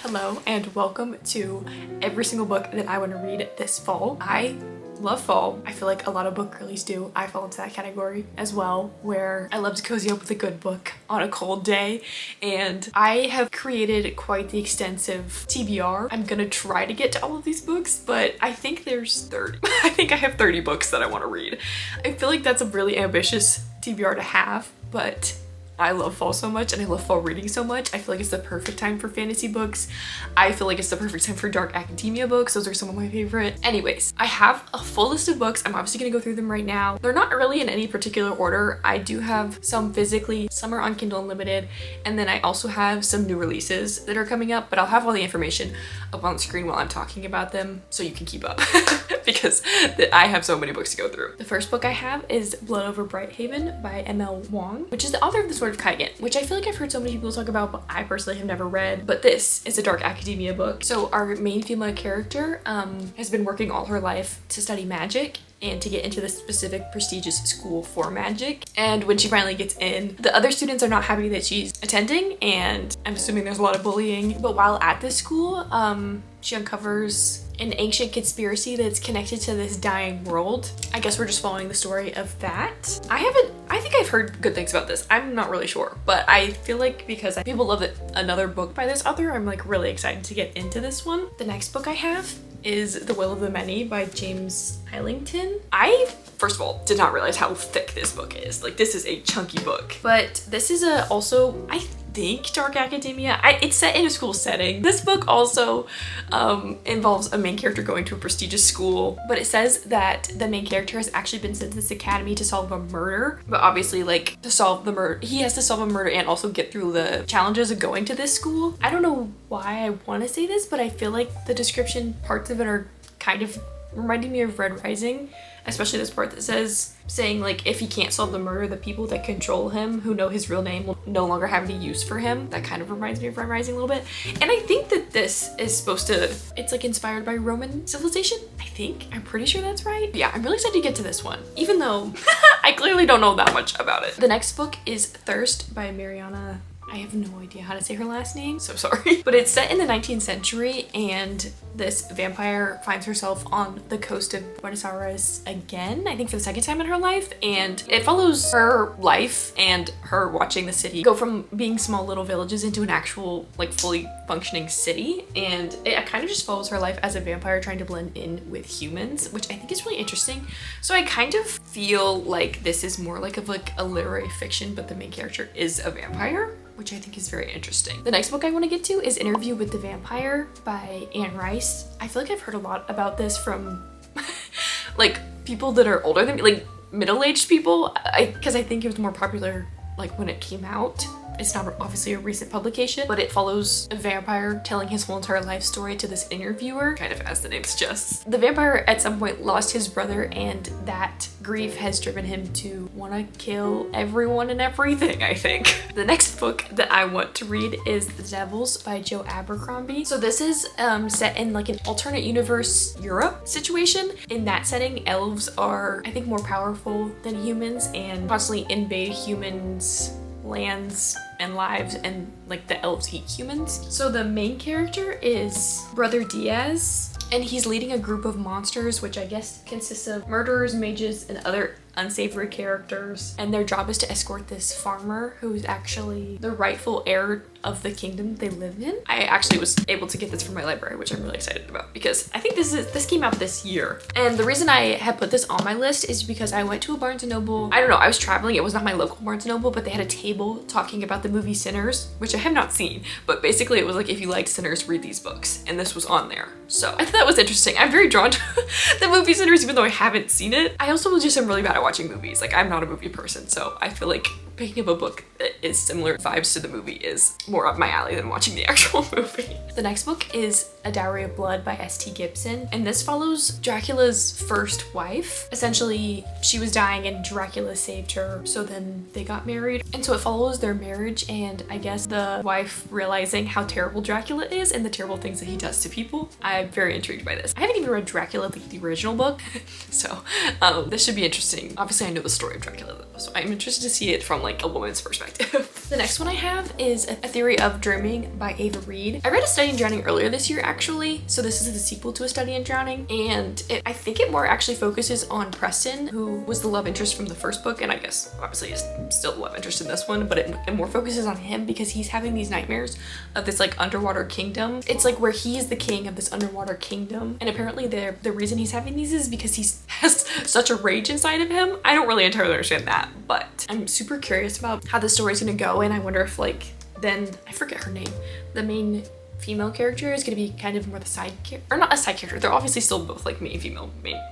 Hello and welcome to every single book that I want to read this fall. I love fall. I feel like a lot of book girlies do. I fall into that category as well, where I love to cozy up with a good book on a cold day, and I have created quite the extensive TBR. I'm gonna try to get to all of these books, but I think there's 30. I think I have 30 books that I want to read. I feel like that's a really ambitious TBR to have, but I love fall so much and I love fall reading so much. I feel like it's the perfect time for fantasy books. I feel like it's the perfect time for dark academia books. Those are some of my favorite. Anyways, I have a full list of books. I'm obviously gonna go through them right now. They're not really in any particular order. I do have some physically, some are on Kindle Unlimited, and then I also have some new releases that are coming up, but I'll have all the information up on the screen while I'm talking about them so you can keep up because I have so many books to go through. The first book I have is Blood Over Brighthaven by M.L. Wong, which is the author of The Sword of Kaigen, which I feel like I've heard so many people talk about, but I personally have never read. But this is a dark academia book. So our main female character has been working all her life to study magic and to get into this specific prestigious school for magic. And when she finally gets in, the other students are not happy that she's attending, and I'm assuming there's a lot of bullying. But while at this school, she uncovers an ancient conspiracy that's connected to this dying world. I guess we're just following the story of that. I think I've heard good things about this. I'm not really sure, but I feel like because people love it, another book by this author, I'm like really excited to get into this one. The next book I have is The Will of the Many by James Islington. I, first of all, did not realize how thick this book is. Like, this is a chunky book. But this is also, I think, dark academia. It's set in a school setting. This book also involves a main character going to a prestigious school, but it says that the main character has actually been sent to this academy to solve a murder. But obviously, like, to solve the murder, he has to solve a murder and also get through the challenges of going to this school. I don't know why I want to say this, but I feel like the description parts of it are kind of reminding me of Red Rising, especially this part that says, saying like, if he can't solve the murder, the people that control him, who know his real name, will no longer have any use for him. That kind of reminds me of Red Rising a little bit. And I think that this is supposed to, it's like inspired by Roman civilization, I think. I'm pretty sure that's right. Yeah, I'm really excited to get to this one, even though I clearly don't know that much about it. The next book is Thirst by Mariana. I have no idea how to say her last name, so sorry. But it's set in the 19th century, and this vampire finds herself on the coast of Buenos Aires again, I think for the second time in her life, and it follows her life and her watching the city go from being small little villages into an actual, like, fully functioning city, and it kind of just follows her life as a vampire trying to blend in with humans, which I think is really interesting. So I kind of feel like this is more like a literary fiction, but the main character is a vampire, which I think is very interesting. The next book I want to get to is Interview with the Vampire by Anne Rice. I feel like I've heard a lot about this from like people that are older than me, like middle-aged people, because I think it was more popular like when it came out. It's not obviously a recent publication, but it follows a vampire telling his whole entire life story to this interviewer, kind of as the name suggests. The vampire at some point lost his brother, and that grief has driven him to want to kill everyone and everything, I think. The next book that I want to read is The Devils by Joe Abercrombie. So this is set in like an alternate universe Europe situation. In that setting, elves are, I think, more powerful than humans and constantly invade humans' lands and lives, and like the elves eat humans. So the main character is Brother Diaz, and he's leading a group of monsters, which I guess consists of murderers, mages, and other unsavory characters, and their job is to escort this farmer who's actually the rightful heir of the kingdom they live in. I actually was able to get this from my library, which I'm really excited about because I think this came out this year. And the reason I had put this on my list is because I went to a Barnes & Noble. I don't know, I was traveling. It was not my local Barnes & Noble, but they had a table talking about the movie Sinners, which I have not seen, but basically it was like, if you liked Sinners, read these books, and this was on there. So I thought that was interesting. I'm very drawn to the movie Sinners, even though I haven't seen it. I also just am really bad at watching movies. Like, I'm not a movie person, so I feel like picking up a book that is similar vibes to the movie is more up my alley than watching the actual movie. The next book is A Dowry of Blood by S.T. Gibson, and this follows Dracula's first wife. Essentially, she was dying and Dracula saved her, so then they got married. And so it follows their marriage and I guess the wife realizing how terrible Dracula is and the terrible things that he does to people. I'm very intrigued by this. I haven't even read Dracula, the original book, so this should be interesting. Obviously, I know the story of Dracula though, so I'm interested to see it from like a woman's perspective. The next one I have is A Theory of Dreaming by Ava Reed. I read A Study in Drowning earlier this year actually, so this is the sequel to A Study in Drowning, and I think it more actually focuses on Preston, who was the love interest from the first book, and I guess obviously is still the love interest in this one, but it more focuses on him because he's having these nightmares of this like underwater kingdom. It's like where he is the king of this underwater kingdom, and apparently the reason he's having these is because he has such a rage inside of him. I don't really entirely understand that, but I'm super curious about how the story's gonna go, and I wonder if like then I forget her name, the main female character is gonna be kind of more the side character, or not a side character, they're obviously still both like main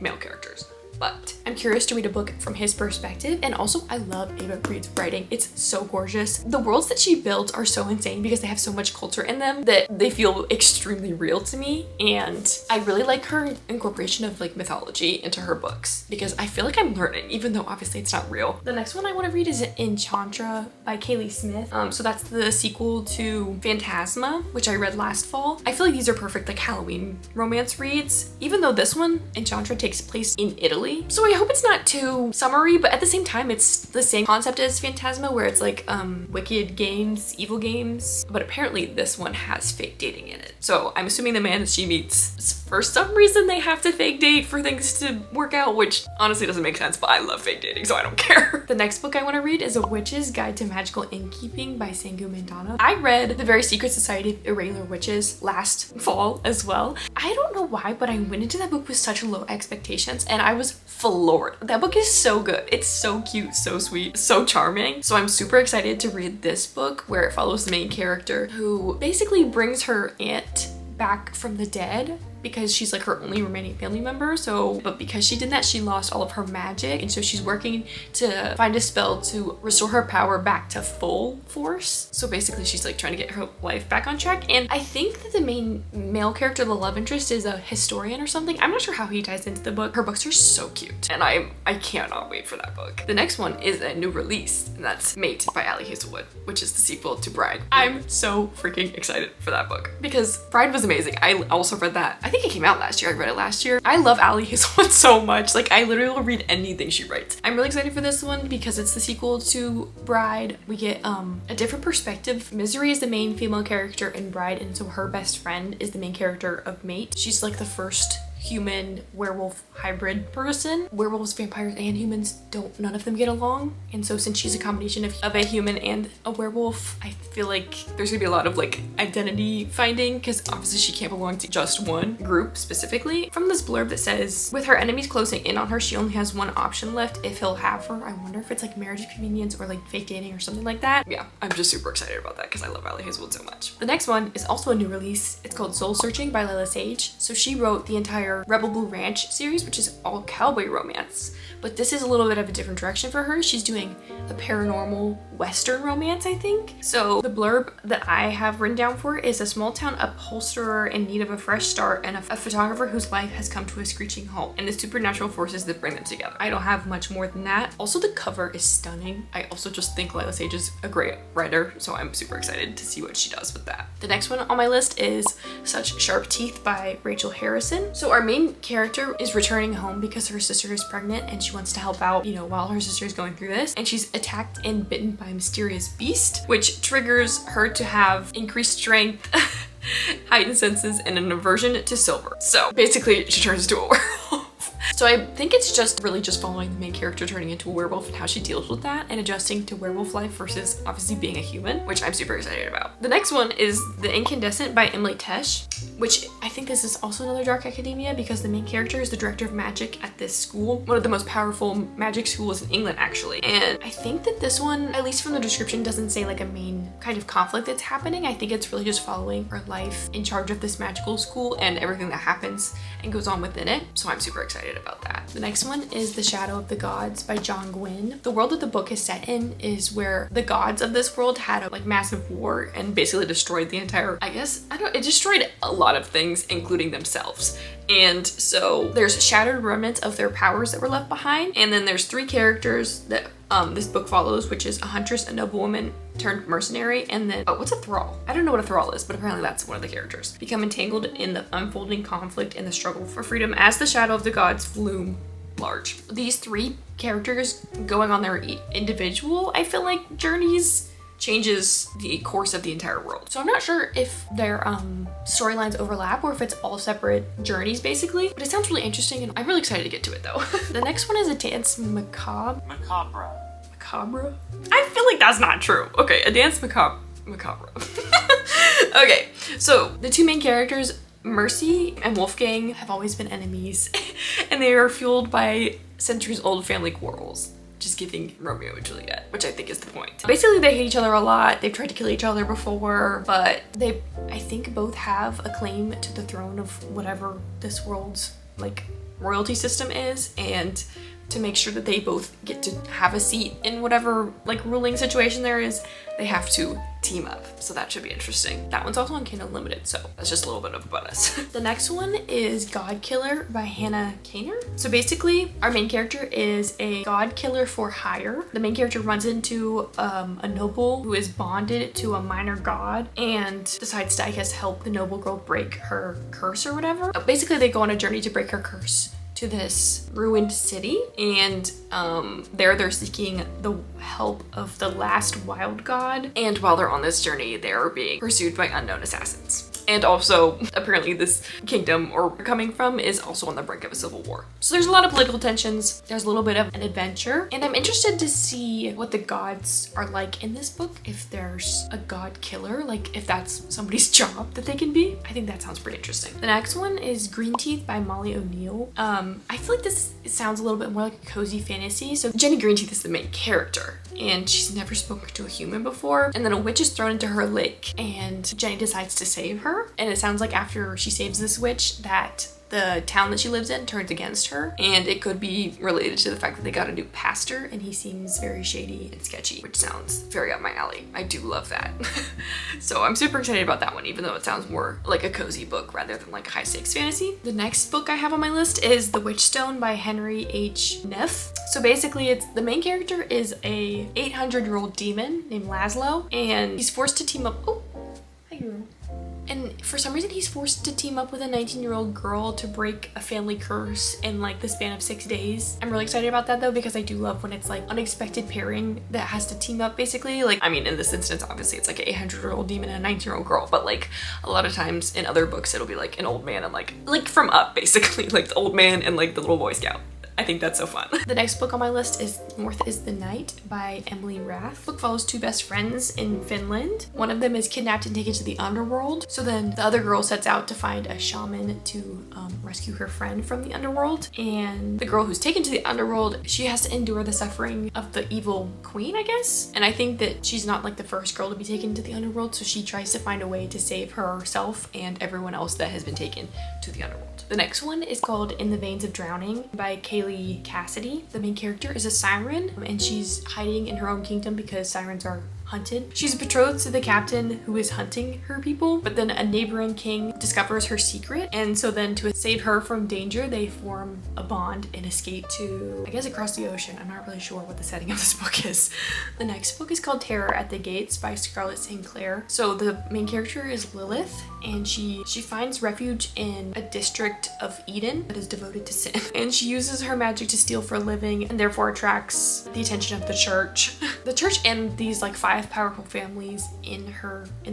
male characters. But I'm curious to read a book from his perspective, and also I love Ava Reed's writing. It's so gorgeous. The worlds that she builds are so insane because they have so much culture in them that they feel extremely real to me, and I really like her incorporation of like mythology into her books because I feel like I'm learning, even though obviously it's not real. The next one I want to read is Enchantra by Kaylee Smith. So that's the sequel to Phantasma, which I read last fall. I feel like these are perfect like Halloween romance reads, even though this one, Enchantra, takes place in Italy. So I hope it's not too summery, but at the same time, it's the same concept as Phantasma, where it's like wicked games, evil games, but apparently this one has fake dating in it. So I'm assuming the man that she meets, for some reason they have to fake date for things to work out, which honestly doesn't make sense, but I love fake dating, so I don't care. The next book I want to read is A Witch's Guide to Magical Innkeeping by Sangu Mandana. I read The Very Secret Society of Irregular Witches last fall as well. I don't know why, but I went into that book with such low expectations, and I was floored. That book is so good. It's so cute, so sweet, so charming. So I'm super excited to read this book where it follows the main character who basically brings her aunt back from the dead because she's like her only remaining family member. But because she did that, she lost all of her magic, and so she's working to find a spell to restore her power back to full force. So basically she's like trying to get her life back on track, and I think that the main male character, the love interest, is a historian or something. I'm not sure how he ties into the book. Her books are so cute, and I cannot wait for that book. The next one is a new release, and that's Mate by Ali Hazelwood, which is the sequel to Bride. I'm so freaking excited for that book because Bride was amazing. I also read that. I think it came out last year. I read it last year. I love Ali Hazelwood so much. Like I literally will read anything she writes. I'm really excited for this one because it's the sequel to Bride. We get a different perspective. Misery is the main female character in Bride, and so her best friend is the main character of Mate. She's like the first human werewolf hybrid person. Werewolves, vampires, and humans none of them get along, and so since she's a combination of a human and a werewolf, I feel like there's gonna be a lot of like identity finding because obviously she can't belong to just one group specifically. From this blurb that says, with her enemies closing in on her, she only has one option left if he'll have her. I wonder if it's like marriage of convenience or like fake dating or something like that. Yeah, I'm just super excited about that because I love Ali Hazelwood so much. The next one is also a new release. It's called Soul Searching by Layla Sage. So she wrote the entire Rebel Blue Ranch series, which is all cowboy romance, but this is a little bit of a different direction for her. She's doing a paranormal western romance, I think. So the blurb that I have written down for it is a small town upholsterer in need of a fresh start and a photographer whose life has come to a screeching halt, and the supernatural forces that bring them together. I don't have much more than that. Also, the cover is stunning. I also just think Layla Sage is a great writer, so I'm super excited to see what she does with that. The next one on my list is Such Sharp Teeth by Rachel Harrison. So our main character is returning home because her sister is pregnant and she wants to help out, while her sister is going through this, and she's attacked and bitten by a mysterious beast, which triggers her to have increased strength, heightened senses, and an aversion to silver. So basically she turns into a werewolf. So I think it's just really just following the main character turning into a werewolf and how she deals with that and adjusting to werewolf life versus obviously being a human, which I'm super excited about. The next one is The Incandescent by Emily Tesh, which I think this is also another dark academia because the main character is the director of magic at this school, one of the most powerful magic schools in England actually. And I think that this one, at least from the description, doesn't say like a main kind of conflict that's happening. I think it's really just following her life in charge of this magical school and everything that happens and goes on within it. So I'm super excited about that. The next one is The Shadow of the Gods by John Gwynne. The world that the book is set in is where the gods of this world had a massive war and basically destroyed the entire, it destroyed a lot of things, including themselves. And so there's shattered remnants of their powers that were left behind. And then there's three characters that this book follows, which is a huntress, a noblewoman turned mercenary, and then, what's a thrall? I don't know what a thrall is, but apparently that's one of the characters. Become entangled in the unfolding conflict and the struggle for freedom as the shadow of the gods loom large. These three characters going on their individual, I feel like, journeys changes the course of the entire world. So I'm not sure if their storylines overlap or if it's all separate journeys basically, but it sounds really interesting and I'm really excited to get to it though. The next one is A Dance Macabre. Macabre. I feel like that's not true. Okay, A Dance Macabre. Okay, so the two main characters, Mercy and Wolfgang, have always been enemies and they are fueled by centuries-old family quarrels. Just giving Romeo and Juliet, which I think is the point. Basically, they hate each other a lot. They've tried to kill each other before, but they, I think, both have a claim to the throne of whatever this world's like royalty system is, and to make sure that they both get to have a seat in whatever like ruling situation there is, they have to team up. So that should be interesting. That one's also on Kindle Unlimited, so that's just a little bit of about us. The next one is God Killer by Hannah Kaner. So basically, our main character is a god killer for hire. The main character runs into a noble who is bonded to a minor god and decides to, I guess, help the noble girl break her curse or whatever. Basically, they go on a journey to break her curse to this ruined city, and there they're seeking the help of the last wild god, and while they're on this journey they are being pursued by unknown assassins. And also, apparently this kingdom or coming from is also on the brink of a civil war. So there's a lot of political tensions, there's a little bit of an adventure, and I'm interested to see what the gods are like in this book, if there's a god killer, like if that's somebody's job that they can be. I think that sounds pretty interesting. The next one is Green Teeth by Molly O'Neill. I feel like this sounds a little bit more like a cozy fantasy. So Jenny Greenteeth is the main character, and she's never spoken to a human before, and then a witch is thrown into her lake and Jenny decides to save her. And it sounds like after she saves this witch that the town that she lives in turns against her, and it could be related to the fact that they got a new pastor and he seems very shady and sketchy, which sounds very up my alley. I do love that. So I'm super excited about that one, even though it sounds more like a cozy book rather than like high stakes fantasy. The next book I have on my list is The Witchstone by Henry H. Neff. So basically it's the main character is a 800-year-old demon named Laszlo, and he's forced to team up. Oh, hi girl. And for some reason, he's forced to team up with a 19-year-old girl to break a family curse in like the span of 6 days. I'm really excited about that though, because I do love when it's like unexpected pairing that has to team up basically. Like, I mean, in this instance, obviously it's like an 800-year-old demon and a 19-year-old girl, but like a lot of times in other books, it'll be like an old man and like from Up basically, like the old man and like the little Boy Scout. I think that's so fun. The next book on my list is North is the Night by Emily Rath. The book follows two best friends in Finland. One of them is kidnapped and taken to the underworld. So then the other girl sets out to find a shaman to rescue her friend from the underworld. And the girl who's taken to the underworld, she has to endure the suffering of the evil queen, I guess. And I think that she's not like the first girl to be taken to the underworld, so she tries to find a way to save herself and everyone else that has been taken to the underworld. The next one is called In the Veins of Drowning by Kaylee Cassidy. The main character is a siren, and she's hiding in her own kingdom because sirens are hunted. She's betrothed to the captain who is hunting her people, but then a neighboring king discovers her secret, and so then to save her from danger, they form a bond and escape to, I guess, across the ocean. I'm not really sure what the setting of this book is. The next book is called Terror at the Gates by Scarlett St. Clair. So the main character is Lilith, and she finds refuge in a district of Eden that is devoted to sin. And she uses her magic to steal for a living and therefore attracts the attention of the church. The church and these like 5 powerful families in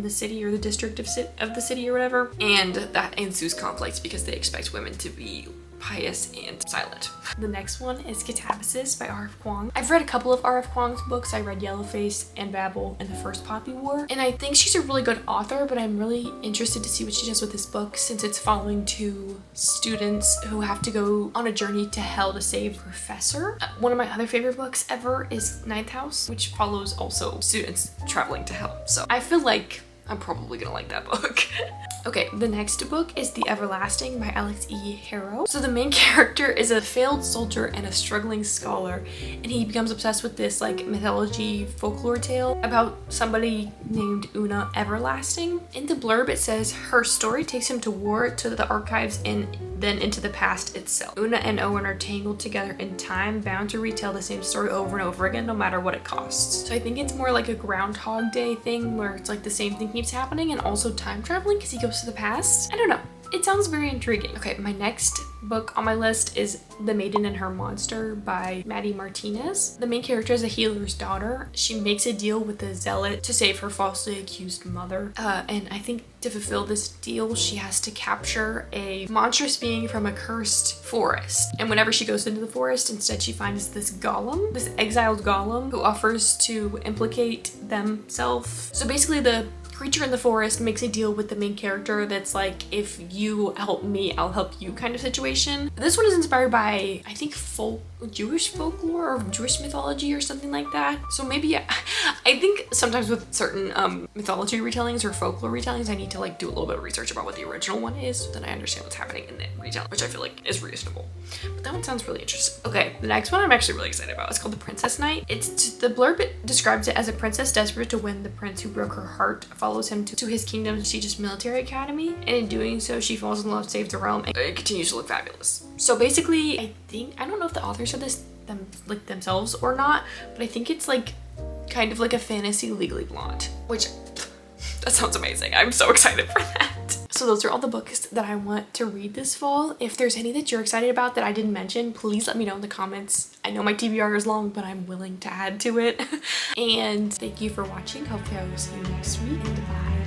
the city or the district of the city or whatever. And that ensues conflict because they expect women to be pious and silent. The next one is Catabasis by R.F. Kuang. I've read a couple of R.F. Kuang's books. I read Yellowface and Babel and the first Poppy War, and I think she's a really good author, but I'm really interested to see what she does with this book since it's following 2 students who have to go on a journey to hell to save a professor. One of my other favorite books ever is Ninth House, which follows also students traveling to hell. So I feel like I'm probably gonna like that book. Okay, the next book is The Everlasting by Alex E. Harrow. So the main character is a failed soldier and a struggling scholar, and he becomes obsessed with this like mythology folklore tale about somebody named Una Everlasting. In the blurb it says her story takes him to war, to the archives, and then into the past itself. Una and Owen are tangled together in time, bound to retell the same story over and over again, no matter what it costs. So I think it's more like a Groundhog Day thing where it's like the same thing keeps happening, and also time traveling because he goes to the past. I don't know. it sounds very intriguing. Okay, my next book on my list is The Maiden and Her Monster by Maddie Martinez. The main character is a healer's daughter. She makes a deal with the zealot to save her falsely accused mother. And I think to fulfill this deal, she has to capture a monstrous being from a cursed forest. And whenever she goes into the forest, instead she finds this golem, this exiled golem, who offers to implicate themselves. So basically the creature in the forest makes a deal with the main character that's like, if you help me, I'll help you kind of situation. This one is inspired by, I think, Jewish folklore or Jewish mythology or something like that. So maybe, I think sometimes with certain mythology retellings or folklore retellings, I need to like do a little bit of research about what the original one is, so then I understand what's happening in the retelling, which I feel like is reasonable. But that one sounds really interesting. Okay, the next one I'm actually really excited about. It's called The Princess Knight. The blurb describes it as a princess desperate to win the prince who broke her heart follows him to his kingdom's prestigious military academy, and in doing so she falls in love, saves the realm, and it continues to look fabulous. So basically, I don't know if the authors said this themselves or not, but I think it's like kind of like a fantasy Legally Blonde, which that sounds amazing. I'm so excited for that. So those are all the books that I want to read this fall. If there's any that you're excited about that I didn't mention, please let me know in the comments. I know my TBR is long, but I'm willing to add to it. And thank you for watching. Hopefully I will see you next week, and bye.